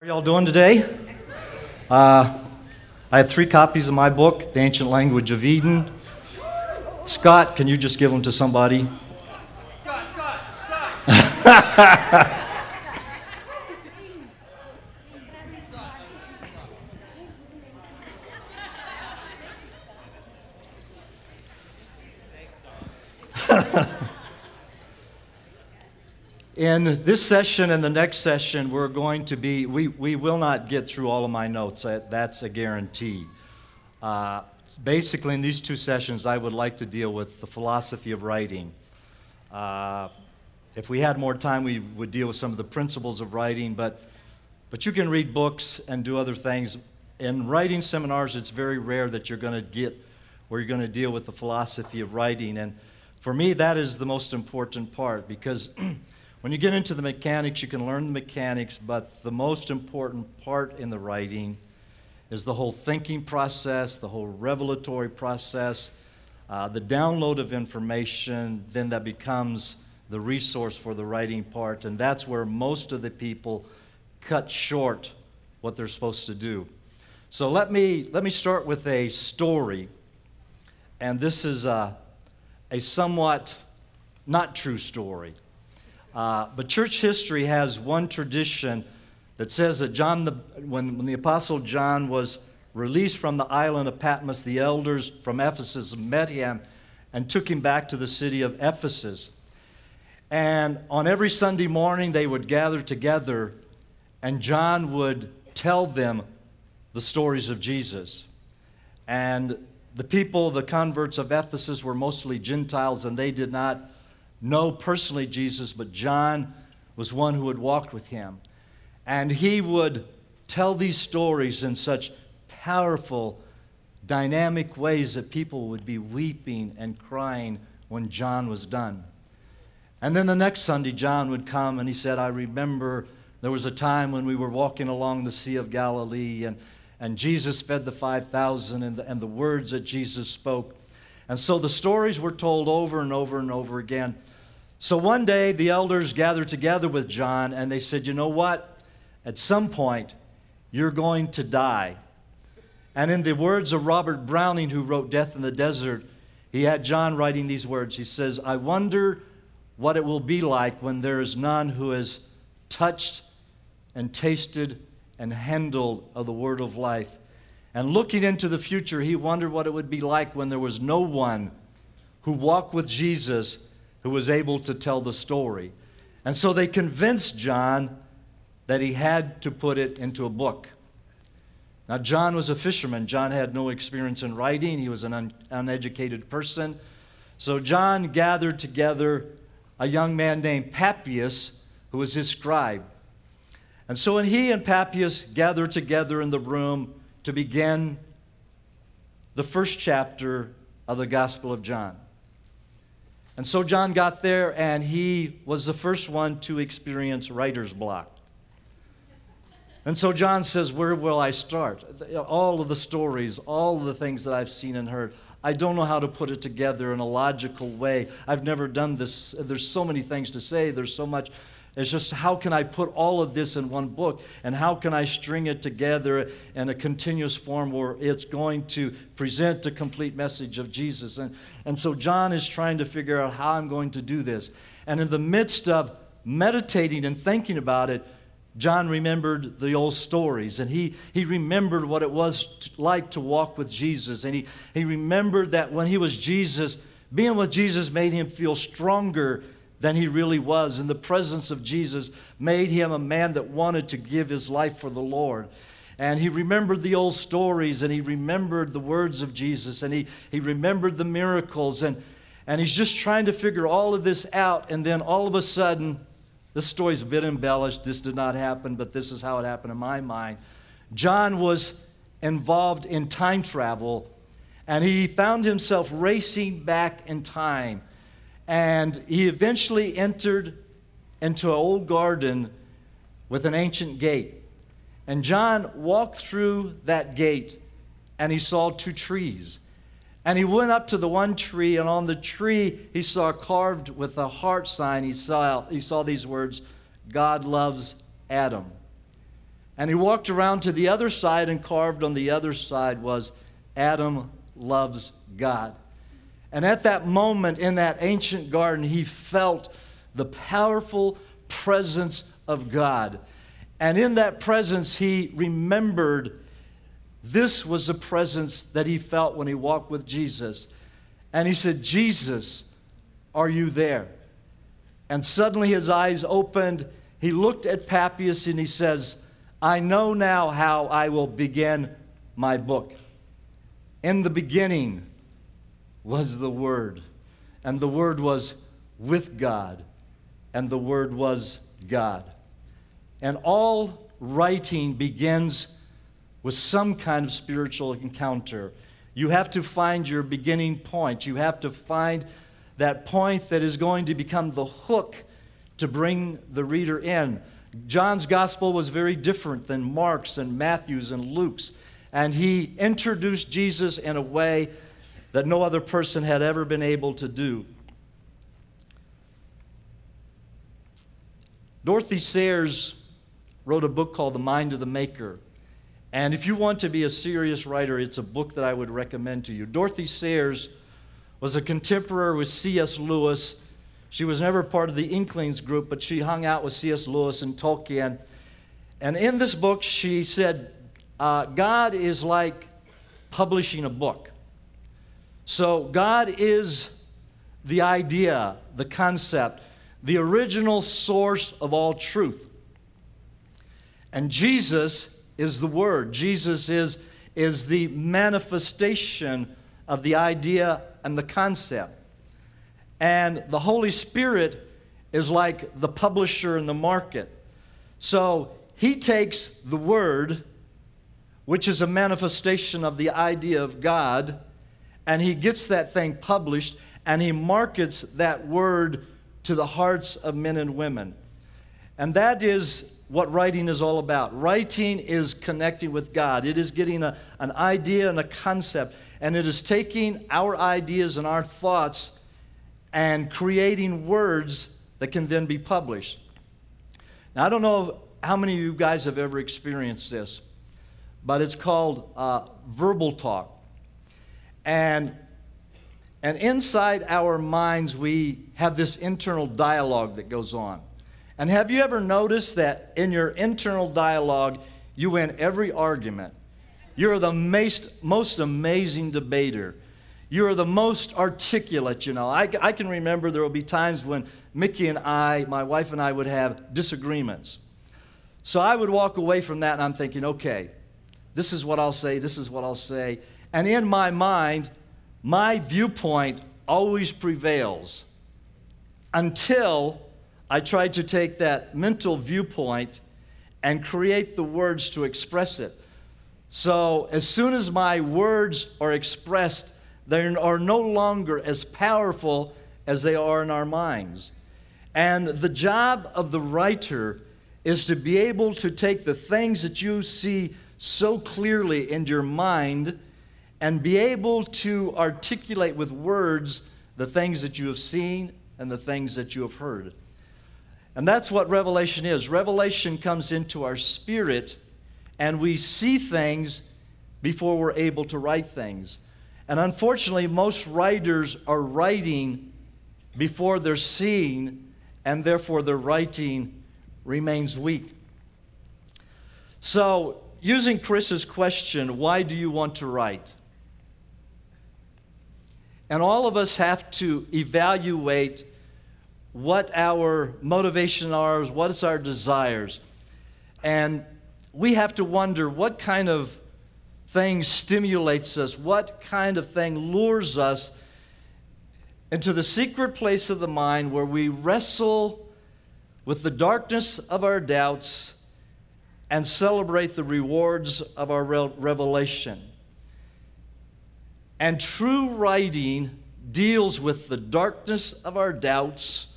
How are y'all doing today? I have 3 copies of my book, The Ancient Language of Eden. Scott, can you just give them to somebody? Scott. In this session and the next session, we will not get through all of my notes. That's a guarantee. Basically, in these 2 sessions, I would like to deal with the philosophy of writing. If we had more time, we would deal with some of the principles of writing, but you can read books and do other things. In writing seminars, it's very rare that you're going to get where you're going to deal with the philosophy of writing. And for me, that is the most important part, because when you get into the mechanics, you can learn the mechanics, but the most important part in the writing is the whole thinking process, the whole revelatory process, the download of information, then that becomes the resource for the writing part, and that's where most of the people cut short what they're supposed to do. So let me start with a story, and this is a somewhat not true story. But church history has one tradition that says that when the Apostle John was released from the island of Patmos, the elders from Ephesus met him and took him back to the city of Ephesus. And on every Sunday morning, they would gather together, and John would tell them the stories of Jesus. And the people, the converts of Ephesus, were mostly Gentiles, and they did not know personally Jesus, but John was one who had walked with him. And he would tell these stories in such powerful, dynamic ways that people would be weeping and crying when John was done. And then the next Sunday, John would come and he said, I remember there was a time when we were walking along the Sea of Galilee and Jesus fed the 5,000 and the words that Jesus spoke. And so the stories were told over and over and over again. So one day, the elders gathered together with John, and they said, you know what? At some point, you're going to die. And in the words of Robert Browning, who wrote Death in the Desert, he had John writing these words. He says, I wonder what it will be like when there is none who has touched and tasted and handled of the word of life. And looking into the future, he wondered what it would be like when there was no one who walked with Jesus who was able to tell the story. And so they convinced John that he had to put it into a book. Now, John was a fisherman. John had no experience in writing. He was an uneducated person. So John gathered together a young man named Papias, who was his scribe. And so when he and Papias gathered together in the room to begin the first chapter of the Gospel of John. And so John got there, and he was the first one to experience writer's block. And so John says, where will I start? All of the stories, all of the things that I've seen and heard, I don't know how to put it together in a logical way. I've never done this. There's so many things to say. There's so much. It's just, how can I put all of this in one book? And how can I string it together in a continuous form where it's going to present the complete message of Jesus? And so John is trying to figure out how I'm going to do this. And in the midst of meditating and thinking about it, John remembered the old stories. And he remembered what it was like to walk with Jesus. And he remembered that when he was Jesus, being with Jesus made him feel stronger than he really was. And the presence of Jesus made him a man that wanted to give his life for the Lord. And he remembered the old stories, and he remembered the words of Jesus, and he remembered the miracles, and he's just trying to figure all of this out. And then all of a sudden, this story's a bit embellished. This did not happen, but this is how it happened in my mind. John was involved in time travel, and he found himself racing back in time. And he eventually entered into an old garden with an ancient gate. And John walked through that gate, and he saw 2 trees. And he went up to the one tree, and on the tree he saw carved with a heart sign, he saw these words, God loves Adam. And he walked around to the other side, and carved on the other side was, Adam loves God. And at that moment in that ancient garden, he felt the powerful presence of God. And in that presence, he remembered this was the presence that he felt when he walked with Jesus. And he said, Jesus, are you there? And suddenly his eyes opened. He looked at Papias and he says, I know now how I will begin my book. In the beginning was the Word, and the Word was with God, and the Word was God. And all writing begins with some kind of spiritual encounter. You have to find your beginning point. You have to find that point that is going to become the hook to bring the reader in. John's gospel was very different than Mark's and Matthew's and Luke's. And he introduced Jesus in a way that no other person had ever been able to do. Dorothy Sayers wrote a book called The Mind of the Maker. And if you want to be a serious writer, it's a book that I would recommend to you. Dorothy Sayers was a contemporary with C.S. Lewis. She was never part of the Inklings group, but she hung out with C.S. Lewis and Tolkien. And in this book, she said, God is like publishing a book. So God is the idea, the concept, the original source of all truth. And Jesus is the Word. Jesus is the manifestation of the idea and the concept. And the Holy Spirit is like the publisher in the market. So he takes the Word, which is a manifestation of the idea of God, and he gets that thing published, and he markets that Word to the hearts of men and women. And that is what writing is all about. Writing is connecting with God. It is getting an idea and a concept, and it is taking our ideas and our thoughts and creating words that can then be published. Now, I don't know how many of you guys have ever experienced this, but it's called verbal talk. And inside our minds, we have this internal dialogue that goes on. And have you ever noticed that in your internal dialogue, you win every argument? You're the most amazing debater. You're the most articulate, you know. I can remember there will be times when Mickey and I, my wife and I, would have disagreements. So I would walk away from that and I'm thinking, okay, this is what I'll say, this is what I'll say. And in my mind, my viewpoint always prevails until I try to take that mental viewpoint and create the words to express it. So as soon as my words are expressed, they are no longer as powerful as they are in our minds. And the job of the writer is to be able to take the things that you see so clearly in your mind and be able to articulate with words the things that you have seen and the things that you have heard. And that's what revelation is. Revelation comes into our spirit, and we see things before we're able to write things. And unfortunately, most writers are writing before they're seeing, and therefore their writing remains weak. So, using Chris's question, why do you want to write? And all of us have to evaluate what our motivation are, what is our desires. And we have to wonder what kind of thing stimulates us, what kind of thing lures us into the secret place of the mind where we wrestle with the darkness of our doubts and celebrate the rewards of our revelation. And true writing deals with the darkness of our doubts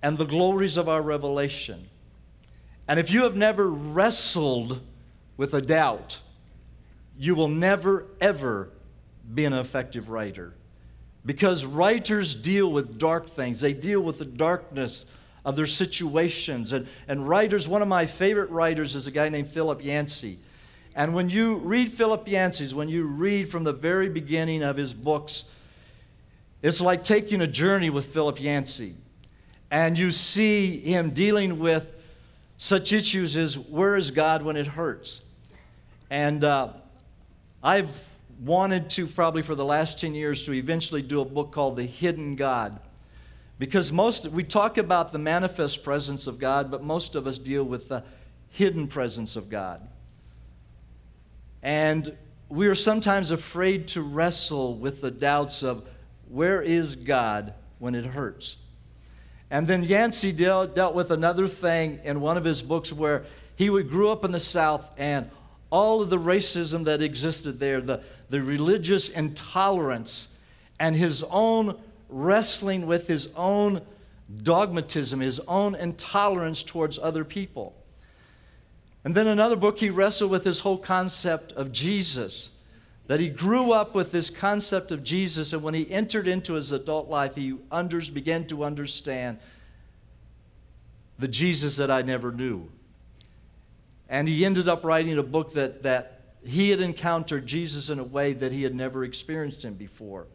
and the glories of our revelation. And if you have never wrestled with a doubt, you will never, ever be an effective writer. Because writers deal with dark things. They deal with the darkness of their situations. And writers, one of my favorite writers is a guy named Philip Yancey. And when you read Philip Yancey's, when you read from the very beginning of his books, it's like taking a journey with Philip Yancey. And you see him dealing with such issues as, where is God when it hurts? And I've wanted to, probably for the last 10 years, to eventually do a book called The Hidden God. Because we talk about the manifest presence of God, but most of us deal with the hidden presence of God. And we are sometimes afraid to wrestle with the doubts of, where is God when it hurts? And then Yancey dealt with another thing in one of his books where he grew up in the South, and all of the racism that existed there, the religious intolerance, and his own wrestling with his own dogmatism, his own intolerance towards other people. And then another book, he wrestled with this whole concept of Jesus, that he grew up with this concept of Jesus, and when he entered into his adult life, he began to understand the Jesus that I never knew. And he ended up writing a book that he had encountered Jesus in a way that he had never experienced him before.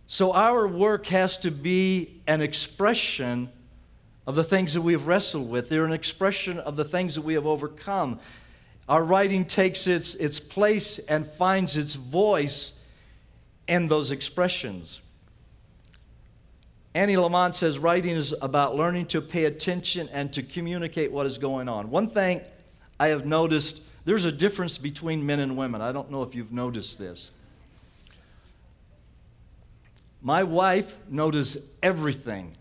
So our work has to be an expression of the things that we have wrestled with. They're an expression of the things that we have overcome. Our writing takes its place and finds its voice in those expressions. Annie Lamont says writing is about learning to pay attention and to communicate what is going on. One thing I have noticed, there's a difference between men and women. I don't know if you've noticed this. My wife notices everything,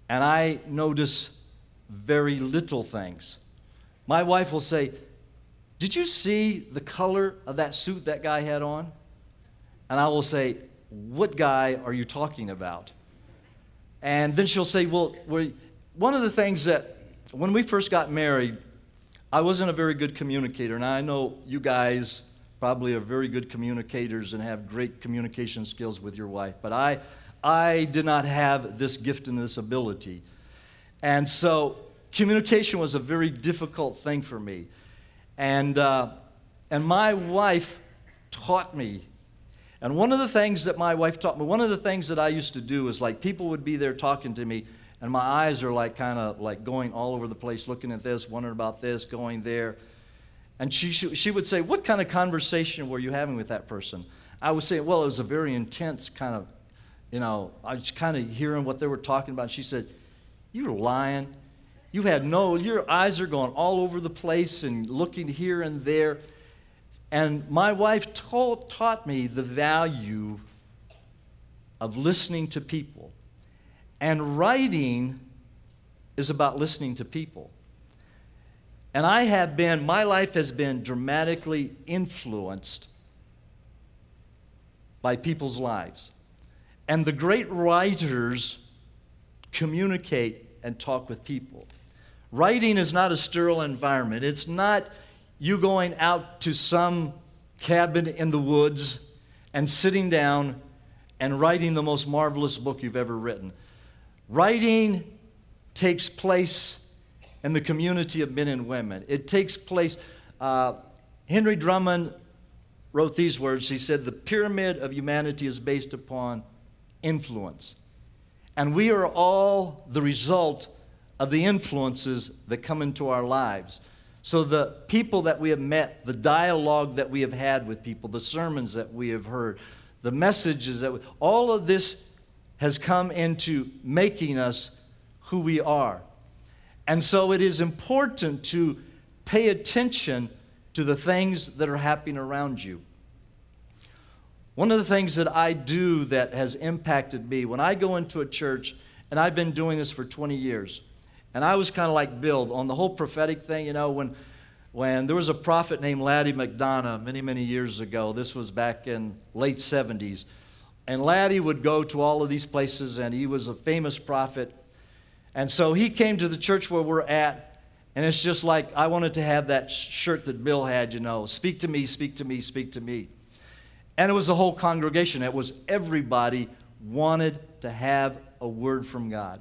and I notice very little things. My wife will say, "Did you see the color of that suit that guy had on?" And I will say, "What guy are you talking about?" And then she'll say, well, one of the things that, when we first got married, I wasn't a very good communicator. Now, I know you guys probably are very good communicators and have great communication skills with your wife, but I did not have this gift and this ability. And so communication was a very difficult thing for me. And my wife taught me. And one of the things that my wife taught me, one of the things that I used to do is, like, people would be there talking to me, and my eyes are like kind of like going all over the place, looking at this, wondering about this, going there. And she would say, "What kind of conversation were you having with that person?" I would say, "Well, it was a very intense kind of, I was kind of hearing what they were talking about." She said, "You were lying. Your eyes are going all over the place and looking here and there." And my wife taught me the value of listening to people. And writing is about listening to people. And my life has been dramatically influenced by people's lives. And the great writers communicate and talk with people. Writing is not a sterile environment. It's not you going out to some cabin in the woods and sitting down and writing the most marvelous book you've ever written. Writing takes place in the community of men and women. It takes place. Henry Drummond wrote these words. He said, "The pyramid of humanity is based upon influence. And we are all the result of the influences that come into our lives." So the people that we have met, the dialogue that we have had with people, the sermons that we have heard, the messages all of this has come into making us who we are. And so it is important to pay attention to the things that are happening around you. One of the things that I do that has impacted me, when I go into a church, and I've been doing this for 20 years, and I was kind of like Bill on the whole prophetic thing, when there was a prophet named Laddie McDonough many, many years ago. This was back in late 70s. And Laddie would go to all of these places, and he was a famous prophet. And so he came to the church where we're at, and it's just like I wanted to have that shirt that Bill had, "Speak to me, speak to me, speak to me." And it was the whole congregation. It was everybody wanted to have a word from God.